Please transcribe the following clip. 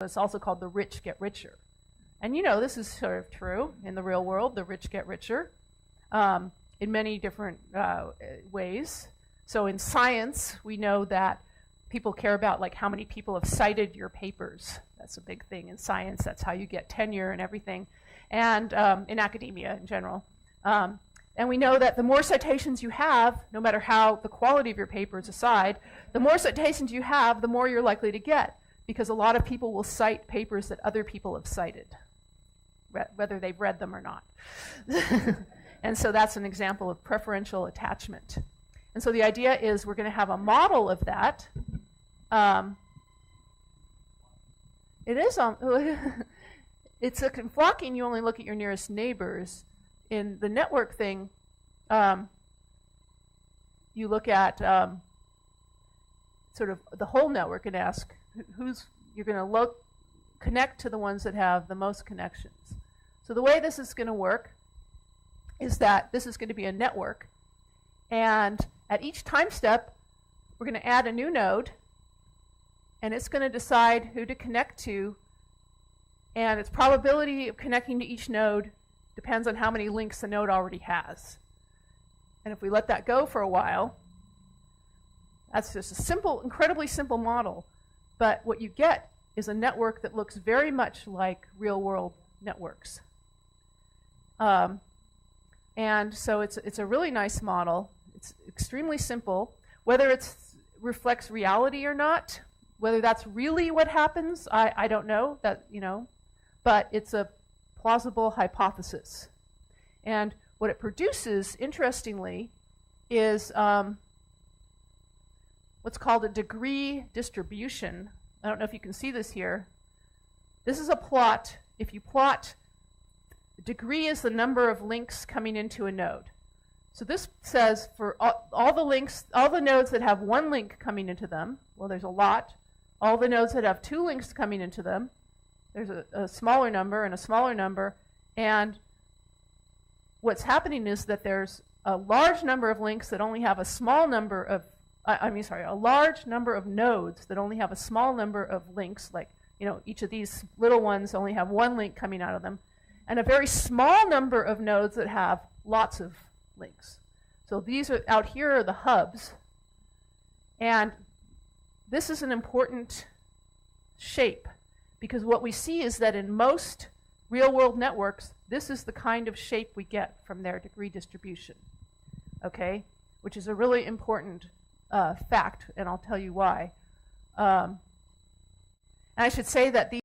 It's also called the rich get richer. And you know, this is sort of true in the real world. The rich get richer in many different ways. So in science, we know that people care about like how many people have cited your papers. That's a big thing in science. That's how you get tenure and everything. And in academia in general. And we know that the more citations you have, no matter how the quality of your papers aside, the more citations you have, the more you're likely to get. Because a lot of people will cite papers that other people have cited, whether they've read them or not. And so that's an example of preferential attachment. And so the idea is we're going to have a model of that. It is it's in flocking, you only look at your nearest neighbors. In the network thing, you look at sort of the whole network and ask you're going to connect to the ones that have the most connections. So the way this is going to work is that this is going to be a network, and at each time step, we're going to add a new node, and it's going to decide who to connect to, and its probability of connecting to each node depends on how many links the node already has. And if we let that go for a while, that's just a simple, incredibly simple model. But what you get is a network that looks very much like real-world networks. And so it's a really nice model. It's extremely simple. Whether it reflects reality or not, whether that's really what happens, I don't know. But it's a plausible hypothesis. And what it produces, interestingly, is what's called a degree distribution. I don't know if you can see this here. This is a plot. If you plot, degree is the number of links coming into a node. So this says for all the links, all the nodes that have one link coming into them, well, there's a lot. All the nodes that have two links coming into them, there's a smaller number and a smaller number. And what's happening is that there's a large number of links that only have a small number of, a large number of nodes that only have a small number of links, like, each of these little ones only have one link coming out of them, and a very small number of nodes that have lots of links. So these are, out here are the hubs, and this is an important shape, because what we see is that in most real-world networks, this is the kind of shape we get from their degree distribution, okay? Which is a really important fact, and I'll tell you why. And I should say that these